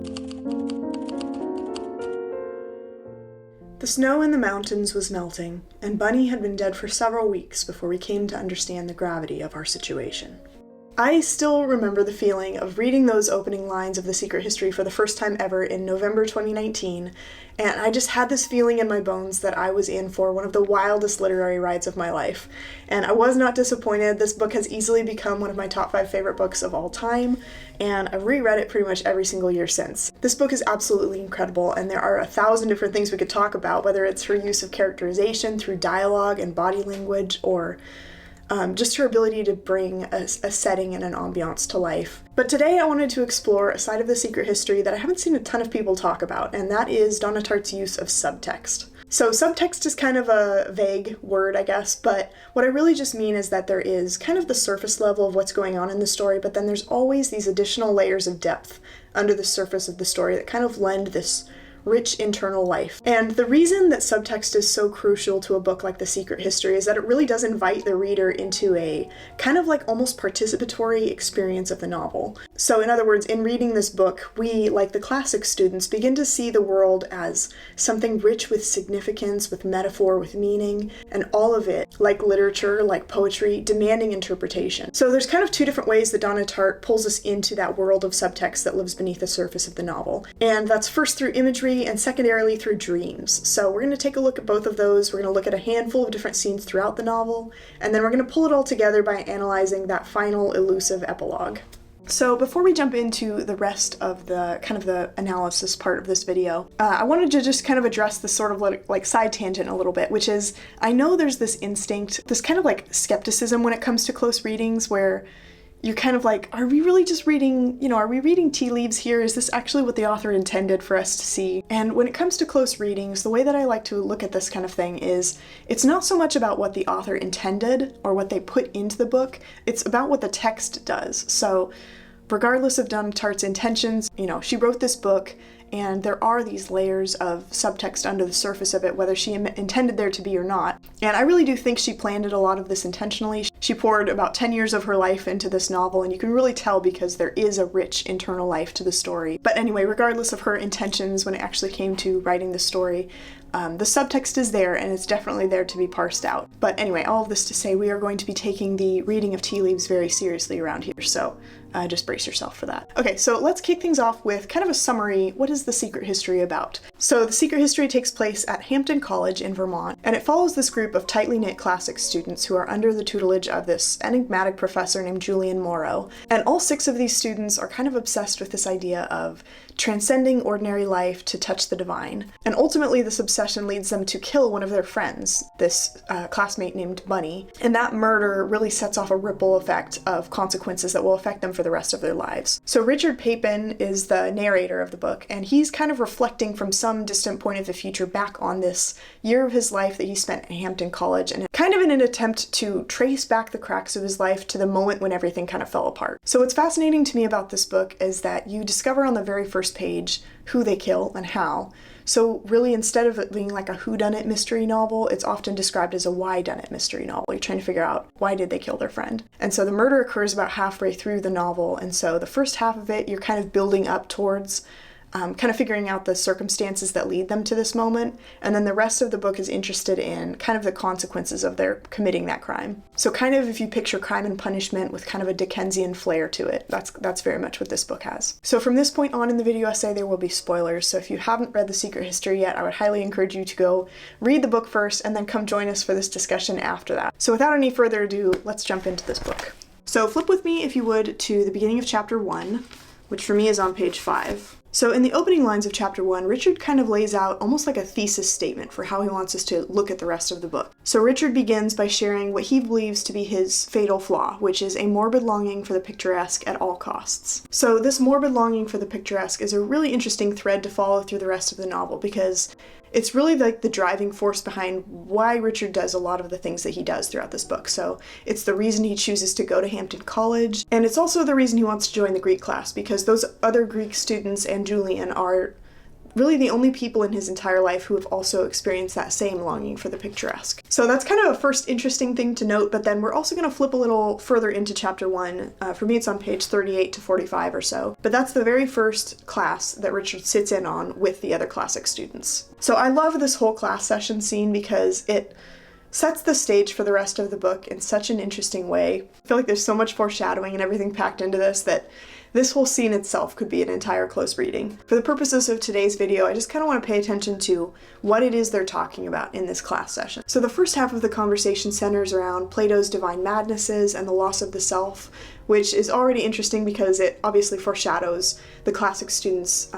The snow in the mountains was melting, and Bunny had been dead for several weeks before we came to understand the gravity of our situation. I still remember the feeling of reading those opening lines of The Secret History for the first time ever in November 2019, and I just had this feeling in my bones that I was in for one of the wildest literary rides of my life. And I was not disappointed. This book has easily become one of my top 5 favorite books of all time, and I've reread it pretty much every single year since. This book is absolutely incredible, and there are 1,000 different things we could talk about, whether it's her use of characterization through dialogue and body language, or just her ability to bring a setting and an ambiance to life. But today I wanted to explore a side of The Secret History that I haven't seen a ton of people talk about, and that is Donna Tartt's use of subtext. So subtext is kind of a vague word, I guess, but what I really just mean is that there is kind of the surface level of what's going on in the story, but then there's always these additional layers of depth under the surface of the story that kind of lend this rich internal life. And the reason that subtext is so crucial to a book like The Secret History is that it really does invite the reader into a kind of like almost participatory experience of the novel. So in other words, in reading this book, we, like the classic students, begin to see the world as something rich with significance, with metaphor, with meaning, and all of it, like literature, like poetry, demanding interpretation. So there's kind of 2 different ways that Donna Tartt pulls us into that world of subtext that lives beneath the surface of the novel. And that's first through imagery, and secondarily through dreams. So we're going to take a look at both of those. We're going to look at a handful of different scenes throughout the novel, and then we're going to pull it all together by analyzing that final elusive epilogue. So before we jump into the rest of the kind of the analysis part of this video, I wanted to just kind of address this sort of like side tangent a little bit, which is I know there's this instinct, this kind of like skepticism when it comes to close readings where you're kind of like, are we really just reading, are we reading tea leaves here? Is this actually what the author intended for us to see? And when it comes to close readings, the way that I like to look at this kind of thing is it's not so much about what the author intended or what they put into the book, it's about what the text does. So regardless of Donna Tartt's intentions, she wrote this book and there are these layers of subtext under the surface of it, whether she intended there to be or not. And I really do think she planned a lot of this intentionally. She poured about 10 years of her life into this novel, and you can really tell because there is a rich internal life to the story. But anyway, regardless of her intentions when it actually came to writing the story, the subtext is there, and it's definitely there to be parsed out. But anyway, all of this to say we are going to be taking the reading of tea leaves very seriously around here, so just brace yourself for that. Okay, so let's kick things off with kind of a summary. What is The Secret History about? So The Secret History takes place at Hampton College in Vermont, and it follows this group of tightly knit classics students who are under the tutelage of this enigmatic professor named Julian Morrow. And all 6 of these students are kind of obsessed with this idea of transcending ordinary life to touch the divine. And ultimately this obsession leads them to kill one of their friends, this classmate named Bunny. And that murder really sets off a ripple effect of consequences that will affect them for the rest of their lives. So Richard Papin is the narrator of the book, and he's kind of reflecting from some distant point of the future back on this year of his life that he spent at Hampton College, and kind of in an attempt to trace back the cracks of his life to the moment when everything kind of fell apart. So what's fascinating to me about this book is that you discover on the very first page who they kill and how. So really, instead of it being like a whodunit mystery novel, it's often described as a whydunit mystery novel. You're trying to figure out why did they kill their friend. And so the murder occurs about halfway through the novel, and so the first half of it you're kind of building up towards kind of figuring out the circumstances that lead them to this moment, and then the rest of the book is interested in kind of the consequences of their committing that crime. So kind of if you picture Crime and Punishment with kind of a Dickensian flair to it, that's very much what this book has. So from this point on in the video essay there will be spoilers, so if you haven't read The Secret History yet, I would highly encourage you to go read the book first and then come join us for this discussion after that. So without any further ado, let's jump into this book. So flip with me, if you would, to the beginning of chapter 1, which for me is on page 5. So in the opening lines of chapter 1, Richard kind of lays out almost like a thesis statement for how he wants us to look at the rest of the book. So Richard begins by sharing what he believes to be his fatal flaw, which is a morbid longing for the picturesque at all costs. So this morbid longing for the picturesque is a really interesting thread to follow through the rest of the novel, because it's really like the driving force behind why Richard does a lot of the things that he does throughout this book. So it's the reason he chooses to go to Hampton College, and it's also the reason he wants to join the Greek class, because those other Greek students and Julian are really the only people in his entire life who have also experienced that same longing for the picturesque. So that's kind of a first interesting thing to note, but then we're also going to flip a little further into chapter 1. For me, it's on page 38 to 45 or so. But that's the very first class that Richard sits in on with the other classic students. So I love this whole class session scene because it sets the stage for the rest of the book in such an interesting way. I feel like there's so much foreshadowing and everything packed into this that this whole scene itself could be an entire close reading. For the purposes of today's video, I just kind of want to pay attention to what it is they're talking about in this class session. So the first half of the conversation centers around Plato's divine madnesses and the loss of the self, which is already interesting because it obviously foreshadows the classic students'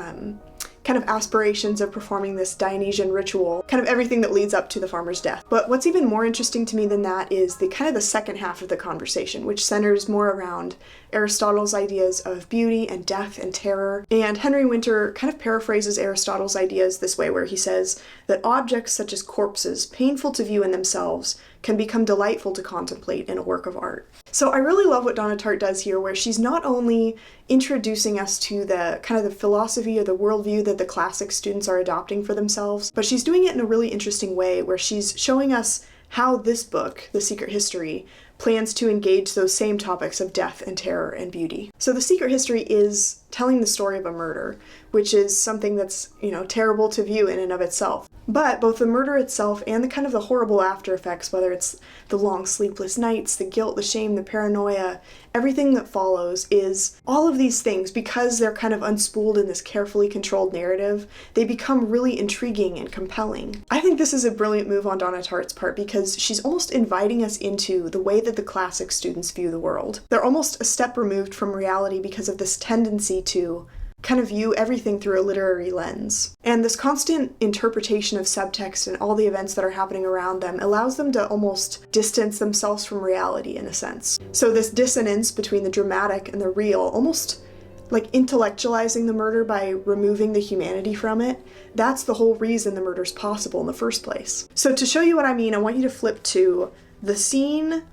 kind of aspirations of performing this Dionysian ritual, kind of everything that leads up to the farmer's death. But what's even more interesting to me than that is the second half of the conversation, which centers more around Aristotle's ideas of beauty and death and terror. And Henry Winter kind of paraphrases Aristotle's ideas this way, where he says that objects such as corpses, painful to view in themselves, can become delightful to contemplate in a work of art. So I really love what Donna Tartt does here, where she's not only introducing us to the kind of the philosophy or the worldview that the classic students are adopting for themselves, but she's doing it in a really interesting way, where she's showing us how this book, The Secret History, plans to engage those same topics of death and terror and beauty. So The Secret History is telling the story of a murder, which is something that's, terrible to view in and of itself. But both the murder itself and the kind of the horrible after effects, whether it's the long sleepless nights, the guilt, the shame, the paranoia, everything that follows is all of these things, because they're kind of unspooled in this carefully controlled narrative, they become really intriguing and compelling. I think this is a brilliant move on Donna Tartt's part because she's almost inviting us into the way that the classic students view the world. They're almost a step removed from reality because of this tendency to kind of view everything through a literary lens. And this constant interpretation of subtext and all the events that are happening around them allows them to almost distance themselves from reality in a sense. So this dissonance between the dramatic and the real, almost like intellectualizing the murder by removing the humanity from it, that's the whole reason the murder's possible in the first place. So to show you what I mean, I want you to flip to the scene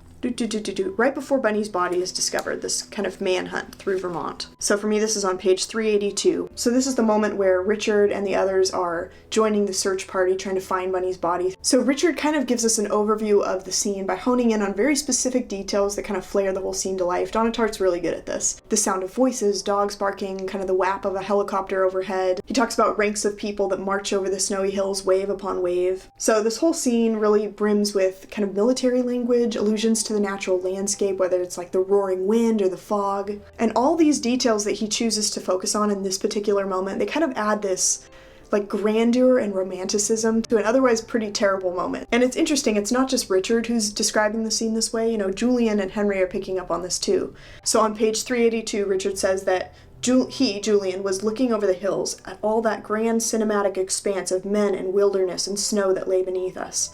right before Bunny's body is discovered, this kind of manhunt through Vermont. So for me, this is on page 382. So this is the moment where Richard and the others are joining the search party trying to find Bunny's body. So Richard kind of gives us an overview of the scene by honing in on very specific details that kind of flare the whole scene to life. Donna Tartt's really good at this. The sound of voices, dogs barking, kind of the whap of a helicopter overhead. He talks about ranks of people that march over the snowy hills wave upon wave. So this whole scene really brims with kind of military language, allusions to the natural landscape, whether it's like the roaring wind or the fog. And all these details that he chooses to focus on in this particular moment, they kind of add this like grandeur and romanticism to an otherwise pretty terrible moment. And it's interesting, it's not just Richard who's describing the scene this way, Julian and Henry are picking up on this too. So on page 382, Richard says that Julian, was looking over the hills at all that grand cinematic expanse of men and wilderness and snow that lay beneath us.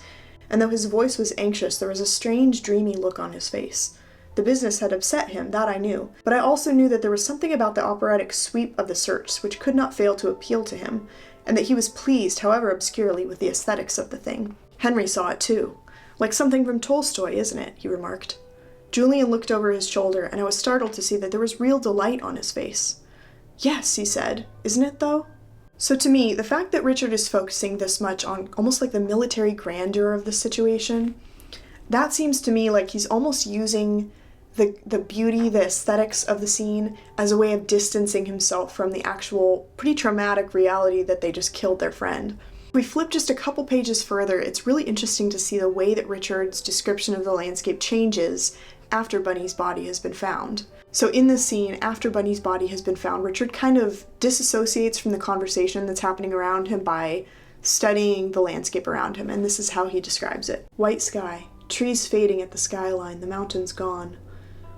And though his voice was anxious, there was a strange, dreamy look on his face. The business had upset him, that I knew, but I also knew that there was something about the operatic sweep of the search which could not fail to appeal to him, and that he was pleased, however obscurely, with the aesthetics of the thing. Henry saw it too. Like something from Tolstoy, isn't it? He remarked. Julian looked over his shoulder, and I was startled to see that there was real delight on his face. Yes, he said. Isn't it, though? So to me, the fact that Richard is focusing this much on almost like the military grandeur of the situation, that seems to me like he's almost using the beauty, the aesthetics of the scene as a way of distancing himself from the actual pretty traumatic reality that they just killed their friend. If we flip just a couple pages further, it's really interesting to see the way that Richard's description of the landscape changes after Bunny's body has been found. So in this scene, after Bunny's body has been found, Richard kind of disassociates from the conversation that's happening around him by studying the landscape around him, and this is how he describes it. White sky, trees fading at the skyline, the mountains gone.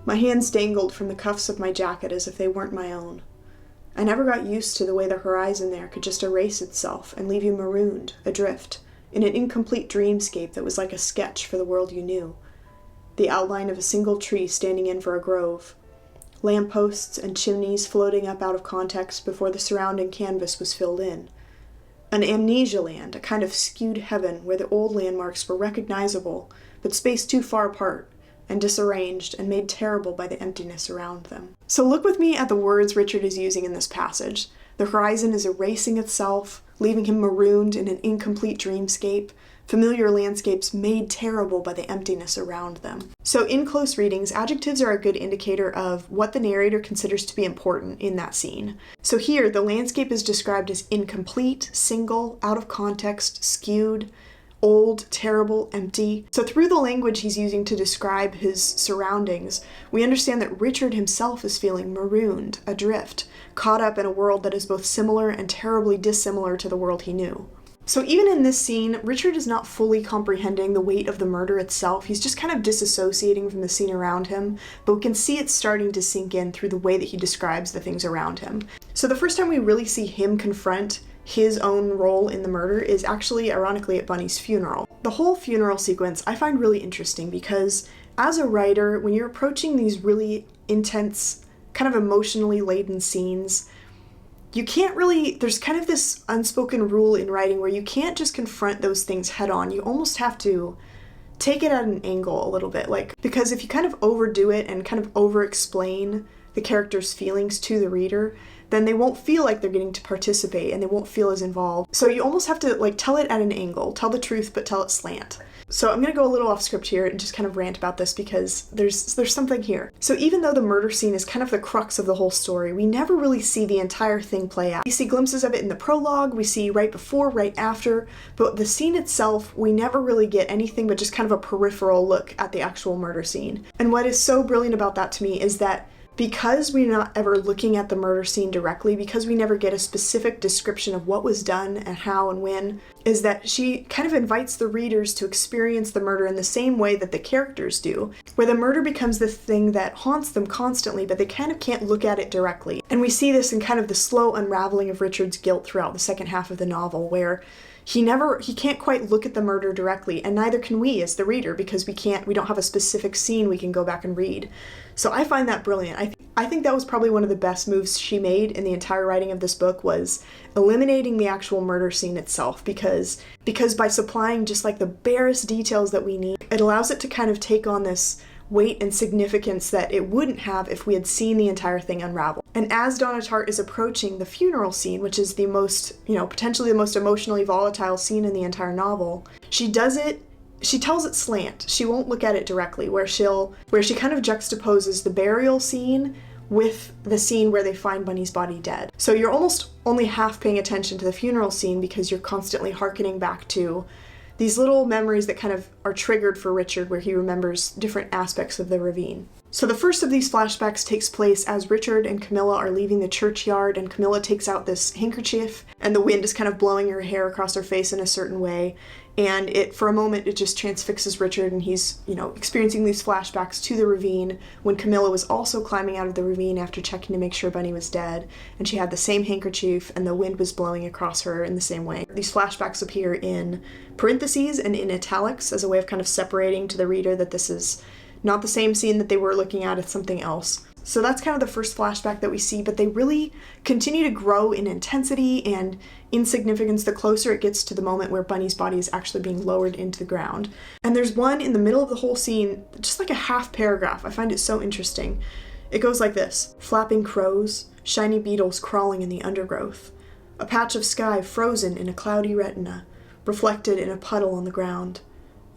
My hands dangled from the cuffs of my jacket as if they weren't my own. I never got used to the way the horizon there could just erase itself and leave you marooned, adrift, in an incomplete dreamscape that was like a sketch for the world you knew. The outline of a single tree standing in for a grove. Lampposts and chimneys floating up out of context before the surrounding canvas was filled in. An amnesia land, a kind of skewed heaven where the old landmarks were recognizable, but spaced too far apart, and disarranged and made terrible by the emptiness around them. So look with me at the words Richard is using in this passage. The horizon is erasing itself, leaving him marooned in an incomplete dreamscape, familiar landscapes made terrible by the emptiness around them. So in close readings, adjectives are a good indicator of what the narrator considers to be important in that scene. So here, the landscape is described as incomplete, single, out of context, skewed, old, terrible, empty. So through the language he's using to describe his surroundings, we understand that Richard himself is feeling marooned, adrift, caught up in a world that is both similar and terribly dissimilar to the world he knew. So even in this scene, Richard is not fully comprehending the weight of the murder itself. He's just kind of disassociating from the scene around him, but we can see it starting to sink in through the way that he describes the things around him. So the first time we really see him confront his own role in the murder is actually, ironically, at Bunny's funeral. The whole funeral sequence I find really interesting because as a writer, when you're approaching these really intense, kind of emotionally laden scenes, you can't really, there's kind of this unspoken rule in writing where you can't just confront those things head on. You almost have to take it at an angle a little bit, because if you kind of overdo it and kind of over-explain the character's feelings to the reader, then they won't feel like they're getting to participate and they won't feel as involved. So you almost have to tell it at an angle, tell the truth, but tell it slant. So I'm going to go a little off script here and just kind of rant about this because there's something here. So even though the murder scene is kind of the crux of the whole story, we never really see the entire thing play out. We see glimpses of it in the prologue, we see right before, right after, but the scene itself, we never really get anything but just kind of a peripheral look at the actual murder scene. And what is so brilliant about that to me is that because we're not ever looking at the murder scene directly, because we never get a specific description of what was done and how and when, is that she kind of invites the readers to experience the murder in the same way that the characters do, where the murder becomes the thing that haunts them constantly, but they kind of can't look at it directly. And we see this in kind of the slow unraveling of Richard's guilt throughout the second half of the novel, where he can't quite look at the murder directly, and neither can we as the reader, because we don't have a specific scene we can go back and read. So I find that brilliant. I think that was probably one of the best moves she made in the entire writing of this book, was eliminating the actual murder scene itself, because by supplying just the barest details that we need, it allows it to kind of take on this weight and significance that it wouldn't have if we had seen the entire thing unravel. And as Donna Tartt is approaching the funeral scene, which is the most, potentially the most emotionally volatile scene in the entire novel, she tells it slant. She won't look at it directly, where she kind of juxtaposes the burial scene with the scene where they find Bunny's body dead. So you're almost only half paying attention to the funeral scene because you're constantly hearkening back to these little memories that kind of are triggered for Richard, where he remembers different aspects of the ravine. So the first of these flashbacks takes place as Richard and Camilla are leaving the churchyard, and Camilla takes out this handkerchief, and the wind is kind of blowing her hair across her face in a certain way, and for a moment it just transfixes Richard, and he's, experiencing these flashbacks to the ravine when Camilla was also climbing out of the ravine after checking to make sure Bunny was dead, and she had the same handkerchief and the wind was blowing across her in the same way. These flashbacks appear in parentheses and in italics as a way of kind of separating to the reader that this is not the same scene that they were looking at, it's something else. So that's kind of the first flashback that we see, but they really continue to grow in intensity and insignificance the closer it gets to the moment where Bunny's body is actually being lowered into the ground. And there's one in the middle of the whole scene, just like a half paragraph. I find it so interesting. It goes like this: flapping crows, shiny beetles crawling in the undergrowth, a patch of sky frozen in a cloudy retina, reflected in a puddle on the ground.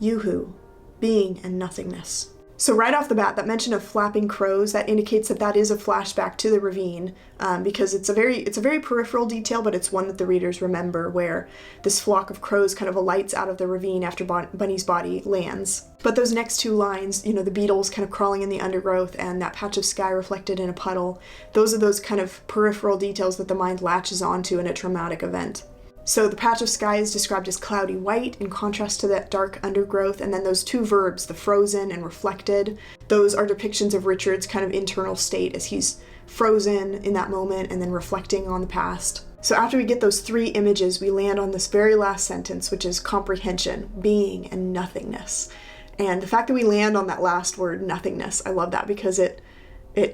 Yoo-hoo, being and nothingness. So right off the bat, that mention of flapping crows, that indicates that is a flashback to the ravine, because it's a very peripheral detail, but it's one that the readers remember, where this flock of crows kind of alights out of the ravine after Bunny's body lands. But those next two lines, the beetles kind of crawling in the undergrowth and that patch of sky reflected in a puddle, those are those kind of peripheral details that the mind latches onto in a traumatic event. So the patch of sky is described as cloudy white in contrast to that dark undergrowth, and then those two verbs, the frozen and reflected, those are depictions of Richard's kind of internal state as he's frozen in that moment and then reflecting on the past. So after we get those three images, we land on this very last sentence, which is comprehension, being, and nothingness. And the fact that we land on that last word, nothingness, I love that because it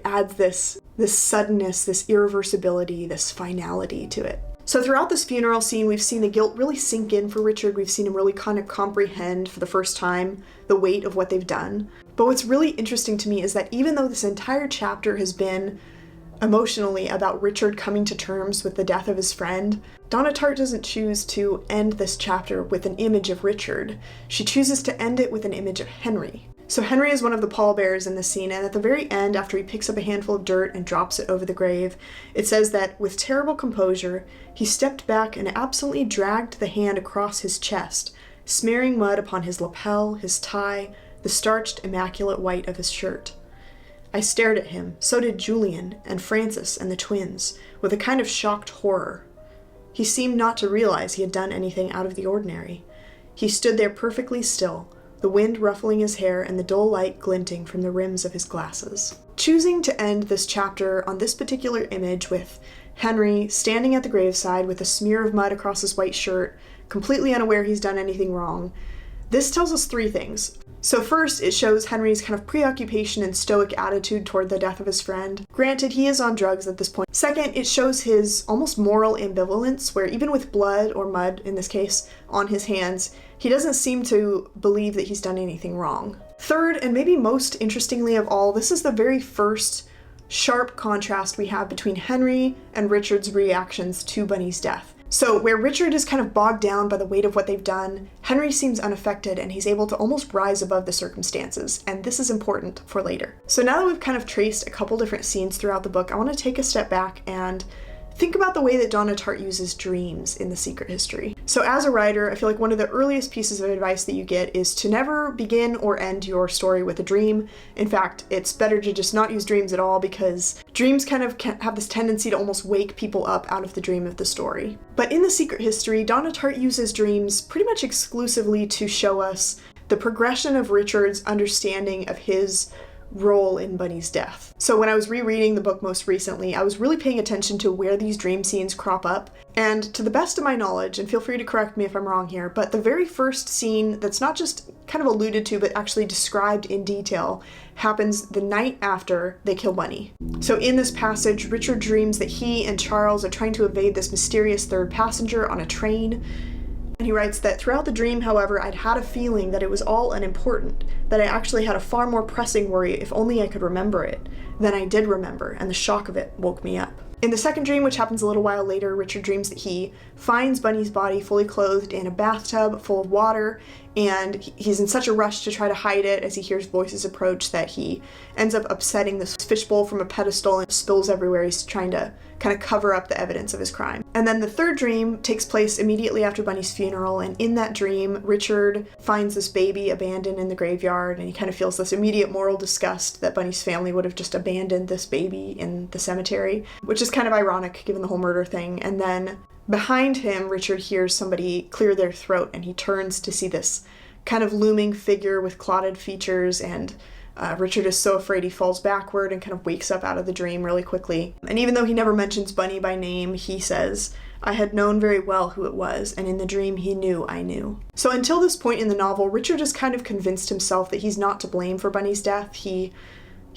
adds this suddenness, this irreversibility, this finality to it. So throughout this funeral scene, we've seen the guilt really sink in for Richard. We've seen him really kind of comprehend for the first time the weight of what they've done. But what's really interesting to me is that even though this entire chapter has been emotionally about Richard coming to terms with the death of his friend, Donna Tartt doesn't choose to end this chapter with an image of Richard. She chooses to end it with an image of Henry. So Henry is one of the pallbearers in this scene, and at the very end, after he picks up a handful of dirt and drops it over the grave, it says that with terrible composure, he stepped back and absently dragged the hand across his chest, smearing mud upon his lapel, his tie, the starched, immaculate white of his shirt. I stared at him, so did Julian, and Francis, and the twins, with a kind of shocked horror. He seemed not to realize he had done anything out of the ordinary. He stood there perfectly still, the wind ruffling his hair and the dull light glinting from the rims of his glasses. Choosing to end this chapter on this particular image with Henry standing at the graveside with a smear of mud across his white shirt, completely unaware he's done anything wrong, this tells us three things. So first, it shows Henry's kind of preoccupation and stoic attitude toward the death of his friend. Granted, he is on drugs at this point. Second, it shows his almost moral ambivalence, where even with blood, or mud in this case, on his hands, he doesn't seem to believe that he's done anything wrong. Third, and maybe most interestingly of all, this is the very first sharp contrast we have between Henry and Richard's reactions to Bunny's death. So where Richard is kind of bogged down by the weight of what they've done, Henry seems unaffected and he's able to almost rise above the circumstances, and this is important for later. So now that we've kind of traced a couple different scenes throughout the book, I want to take a step back and think about the way that Donna Tartt uses dreams in The Secret History. So as a writer, I feel like one of the earliest pieces of advice that you get is to never begin or end your story with a dream. In fact, it's better to just not use dreams at all because dreams kind of have this tendency to almost wake people up out of the dream of the story. But in The Secret History, Donna Tartt uses dreams pretty much exclusively to show us the progression of Richard's understanding of his role in Bunny's death. So when I was rereading the book most recently, I was really paying attention to where these dream scenes crop up, and to the best of my knowledge, and feel free to correct me if I'm wrong here, but the very first scene that's not just kind of alluded to but actually described in detail happens the night after they kill Bunny. So in this passage, Richard dreams that he and Charles are trying to evade this mysterious third passenger on a train. And he writes that throughout the dream, however, I'd had a feeling that it was all unimportant, that I actually had a far more pressing worry if only I could remember it, than I did remember, and the shock of it woke me up. In the second dream, which happens a little while later, Richard dreams that he finds Bunny's body fully clothed in a bathtub full of water, and he's in such a rush to try to hide it as he hears voices approach that he ends up upsetting this fishbowl from a pedestal and spills everywhere. He's trying to kind of cover up the evidence of his crime. And then the third dream takes place immediately after Bunny's funeral, and in that dream, Richard finds this baby abandoned in the graveyard, and he kind of feels this immediate moral disgust that Bunny's family would have just abandoned this baby in the cemetery, which is kind of ironic given the whole murder thing. And then behind him, Richard hears somebody clear their throat, and he turns to see this kind of looming figure with clotted features, and Richard is so afraid he falls backward and kind of wakes up out of the dream really quickly. And even though he never mentions Bunny by name, he says, "I had known very well who it was, and in the dream he knew I knew." So until this point in the novel, Richard has kind of convinced himself that he's not to blame for Bunny's death. He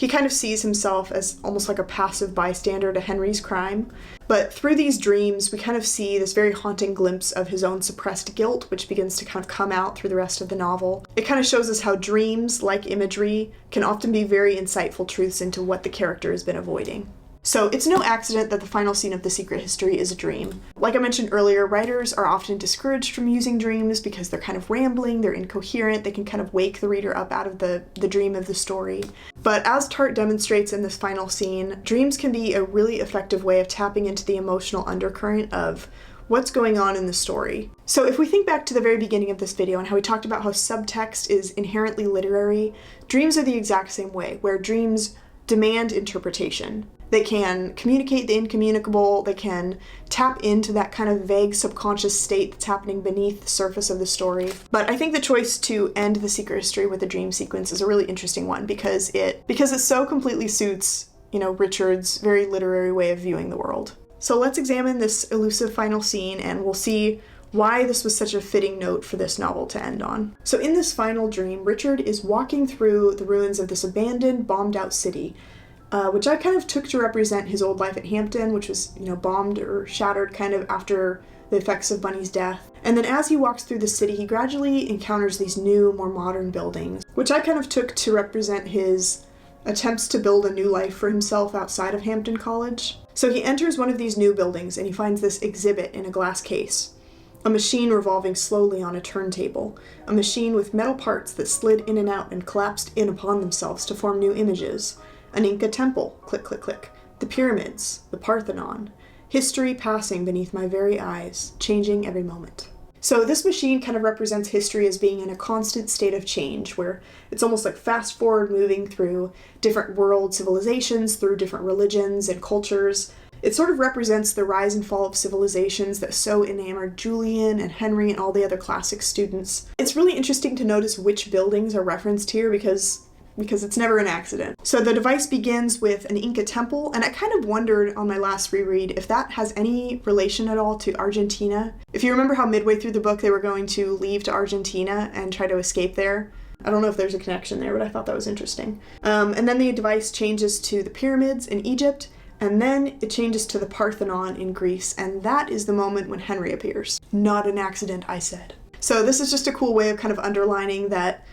kind of sees himself as almost like a passive bystander to Henry's crime. But through these dreams, we kind of see this very haunting glimpse of his own suppressed guilt, which begins to kind of come out through the rest of the novel. It kind of shows us how dreams, like imagery, can often be very insightful truths into what the character has been avoiding. So it's no accident that the final scene of The Secret History is a dream. Like I mentioned earlier, writers are often discouraged from using dreams because they're kind of rambling, they're incoherent, they can kind of wake the reader up out of the dream of the story. But as Tartt demonstrates in this final scene, dreams can be a really effective way of tapping into the emotional undercurrent of what's going on in the story. So if we think back to the very beginning of this video and how we talked about how subtext is inherently literary, dreams are the exact same way, where dreams demand interpretation. They can communicate the incommunicable, they can tap into that kind of vague subconscious state that's happening beneath the surface of the story. But I think the choice to end The Secret History with a dream sequence is a really interesting one because it so completely suits, Richard's very literary way of viewing the world. So let's examine this elusive final scene and we'll see why this was such a fitting note for this novel to end on. So in this final dream, Richard is walking through the ruins of this abandoned, bombed out city. which I kind of took to represent his old life at Hampton, which was, bombed or shattered kind of after the effects of Bunny's death. And then as he walks through the city, he gradually encounters these new, more modern buildings, which I kind of took to represent his attempts to build a new life for himself outside of Hampton College. So he enters one of these new buildings and he finds this exhibit in a glass case. A machine revolving slowly on a turntable. A machine with metal parts that slid in and out and collapsed in upon themselves to form new images. An Inca temple, click, click, click. The pyramids, the Parthenon. History passing beneath my very eyes, changing every moment. So this machine kind of represents history as being in a constant state of change, where it's almost like fast forward moving through different world civilizations, through different religions and cultures. It sort of represents the rise and fall of civilizations that so enamored Julian and Henry and all the other classic students. It's really interesting to notice which buildings are referenced here because it's never an accident. So the device begins with an Inca temple, and I kind of wondered on my last reread if that has any relation at all to Argentina. If you remember how midway through the book they were going to leave to Argentina and try to escape there. I don't know if there's a connection there, but I thought that was interesting. And then the device changes to the pyramids in Egypt, and then it changes to the Parthenon in Greece, and that is the moment when Henry appears. Not an accident, I said. So this is just a cool way of kind of underlining that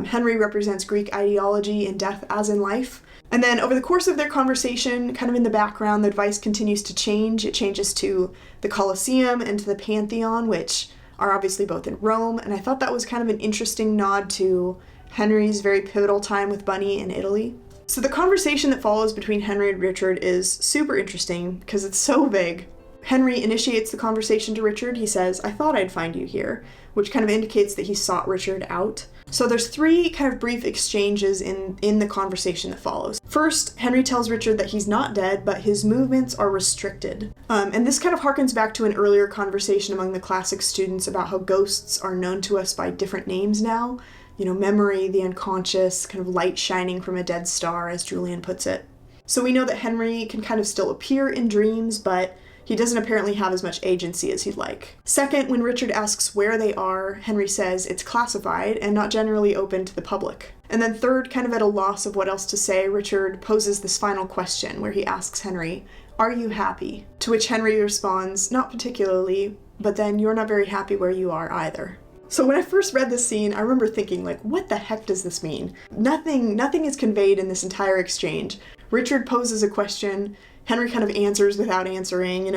Henry represents Greek ideology in death as in life. And then over the course of their conversation, kind of in the background, the device continues to change. It changes to the Colosseum and to the Pantheon, which are obviously both in Rome. And I thought that was kind of an interesting nod to Henry's very pivotal time with Bunny in Italy. So the conversation that follows between Henry and Richard is super interesting because it's so vague. Henry initiates the conversation to Richard. He says, "I thought I'd find you here," which kind of indicates that he sought Richard out. So there's three kind of brief exchanges in the conversation that follows. First, Henry tells Richard that he's not dead, but his movements are restricted. And this kind of harkens back to an earlier conversation among the classic students about how ghosts are known to us by different names now. Memory, the unconscious, kind of light shining from a dead star, as Julian puts it. So we know that Henry can kind of still appear in dreams, but he doesn't apparently have as much agency as he'd like. Second, when Richard asks where they are, Henry says it's classified and not generally open to the public. And then third, kind of at a loss of what else to say, Richard poses this final question where he asks Henry, "Are you happy?" To which Henry responds, "Not particularly, but then you're not very happy where you are either." So when I first read this scene, I remember thinking, what the heck does this mean? Nothing is conveyed in this entire exchange. Richard poses a question, Henry kind of answers without answering,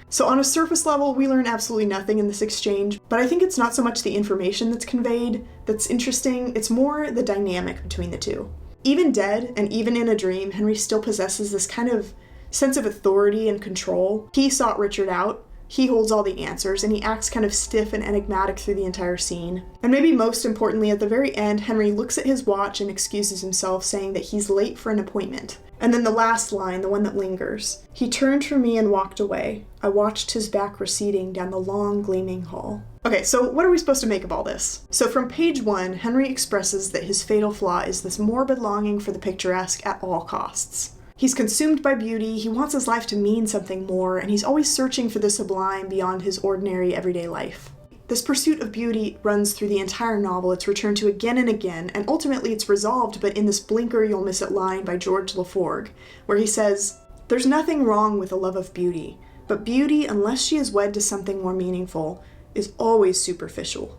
So on a surface level, we learn absolutely nothing in this exchange, but I think it's not so much the information that's conveyed that's interesting, it's more the dynamic between the two. Even dead, and even in a dream, Henry still possesses this kind of sense of authority and control. He sought Richard out. He holds all the answers, and he acts kind of stiff and enigmatic through the entire scene. And maybe most importantly, at the very end, Henry looks at his watch and excuses himself, saying that he's late for an appointment. And then the last line, the one that lingers. "He turned from me and walked away. I watched his back receding down the long, gleaming hall." Okay, so what are we supposed to make of all this? So from page 1, Henry expresses that his fatal flaw is this morbid longing for the picturesque at all costs. He's consumed by beauty, he wants his life to mean something more, and he's always searching for the sublime beyond his ordinary everyday life. This pursuit of beauty runs through the entire novel. It's returned to again and again, and ultimately it's resolved, but in this blinker you'll miss it line by George Laforgue, where he says, "There's nothing wrong with a love of beauty, but beauty, unless she is wed to something more meaningful, is always superficial."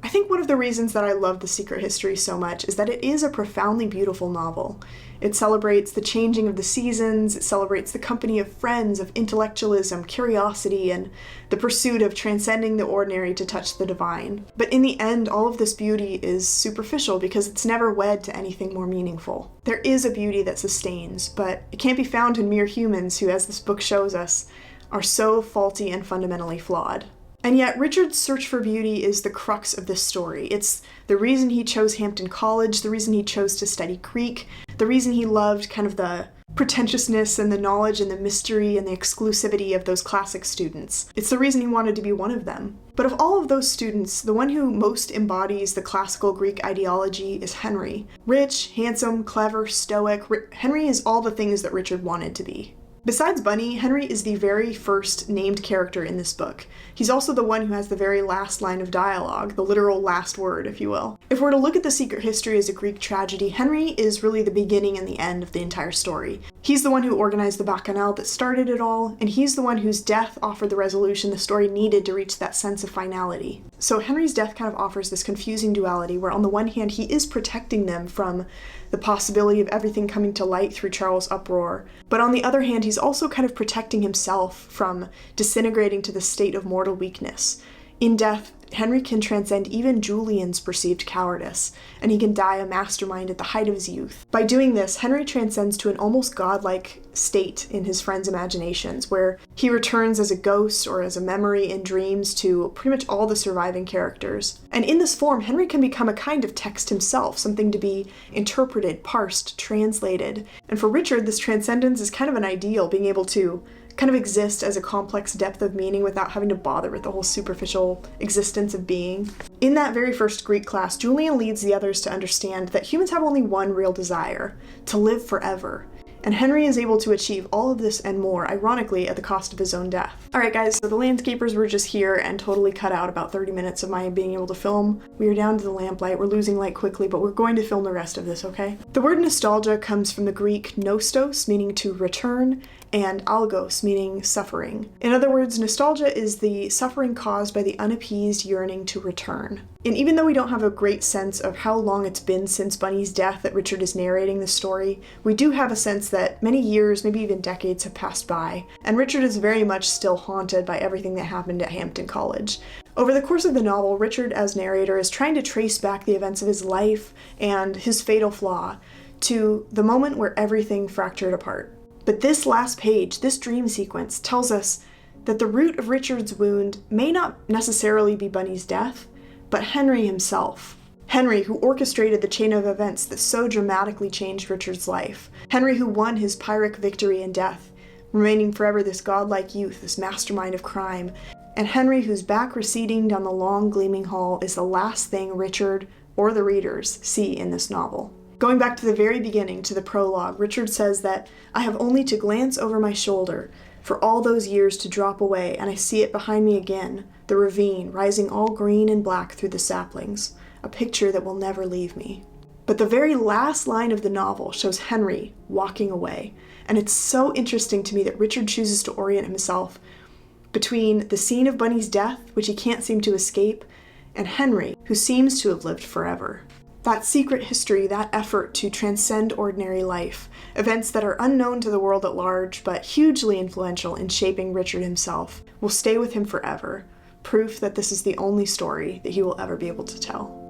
I think one of the reasons that I love The Secret History so much is that it is a profoundly beautiful novel. It celebrates the changing of the seasons, it celebrates the company of friends, of intellectualism, curiosity, and the pursuit of transcending the ordinary to touch the divine. But in the end, all of this beauty is superficial because it's never wed to anything more meaningful. There is a beauty that sustains, but it can't be found in mere humans who, as this book shows us, are so faulty and fundamentally flawed. And yet, Richard's search for beauty is the crux of this story. It's the reason he chose Hampton College, the reason he chose to study Greek, the reason he loved kind of the pretentiousness and the knowledge and the mystery and the exclusivity of those classic students. It's the reason he wanted to be one of them. But of all of those students, the one who most embodies the classical Greek ideology is Henry. Rich, handsome, clever, stoic, Henry is all the things that Richard wanted to be. Besides Bunny, Henry is the very first named character in this book. He's also the one who has the very last line of dialogue, the literal last word, if you will. If we're to look at The Secret History as a Greek tragedy, Henry is really the beginning and the end of the entire story. He's the one who organized the bacchanal that started it all, and he's the one whose death offered the resolution the story needed to reach that sense of finality. So Henry's death kind of offers this confusing duality where on the one hand he is protecting them from the possibility of everything coming to light through Charles' uproar, but on the other hand he's also kind of protecting himself from disintegrating to the state of mortal weakness. In death, Henry can transcend even Julian's perceived cowardice, and he can die a mastermind at the height of his youth. By doing this, Henry transcends to an almost godlike state in his friends' imaginations, where he returns as a ghost or as a memory in dreams to pretty much all the surviving characters. And in this form, Henry can become a kind of text himself, something to be interpreted, parsed, translated. And for Richard, this transcendence is kind of an ideal, being able to kind of exist as a complex depth of meaning without having to bother with the whole superficial existence of being. In that very first Greek class, Julian leads the others to understand that humans have only one real desire: to live forever. And Henry is able to achieve all of this and more, ironically, at the cost of his own death. Alright guys, so the landscapers were just here and totally cut out about 30 minutes of my being able to film. We are down to the lamplight, we're losing light quickly, but we're going to film the rest of this, okay? The word nostalgia comes from the Greek nostos, meaning to return, and algos, meaning suffering. In other words, nostalgia is the suffering caused by the unappeased yearning to return. And even though we don't have a great sense of how long it's been since Bunny's death that Richard is narrating this story, we do have a sense that many years, maybe even decades, have passed by, and Richard is very much still haunted by everything that happened at Hampton College. Over the course of the novel, Richard, as narrator, is trying to trace back the events of his life and his fatal flaw to the moment where everything fractured apart. But this last page, this dream sequence, tells us that the root of Richard's wound may not necessarily be Bunny's death, but Henry himself. Henry, who orchestrated the chain of events that so dramatically changed Richard's life. Henry, who won his Pyrrhic victory in death, remaining forever this godlike youth, this mastermind of crime. And Henry, whose back receding down the long gleaming hall is the last thing Richard, or the readers, see in this novel. Going back to the very beginning, to the prologue, Richard says that I have only to glance over my shoulder for all those years to drop away, and I see it behind me again, the ravine rising all green and black through the saplings, a picture that will never leave me. But the very last line of the novel shows Henry walking away, and it's so interesting to me that Richard chooses to orient himself between the scene of Bunny's death, which he can't seem to escape, and Henry, who seems to have lived forever. That secret history, that effort to transcend ordinary life, events that are unknown to the world at large, but hugely influential in shaping Richard himself, will stay with him forever, proof that this is the only story that he will ever be able to tell.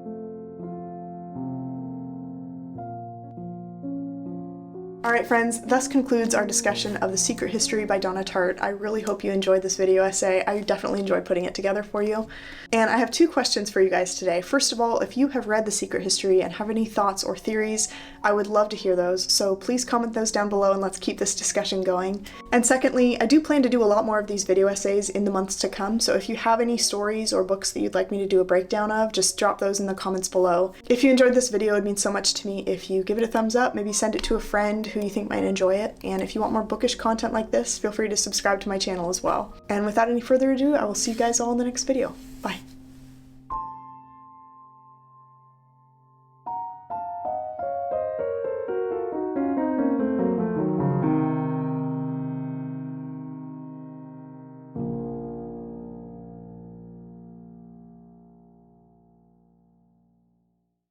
Alright friends, thus concludes our discussion of The Secret History by Donna Tartt. I really hope you enjoyed this video essay. I definitely enjoyed putting it together for you. And I have two questions for you guys today. First of all, if you have read The Secret History and have any thoughts or theories, I would love to hear those, so please comment those down below and let's keep this discussion going. And secondly, I do plan to do a lot more of these video essays in the months to come, so if you have any stories or books that you'd like me to do a breakdown of, just drop those in the comments below. If you enjoyed this video, it would mean so much to me if you give it a thumbs up, maybe send it to a friend who you think might enjoy it, and if you want more bookish content like this, feel free to subscribe to my channel as well. And without any further ado, I will see you guys all in the next video. Bye!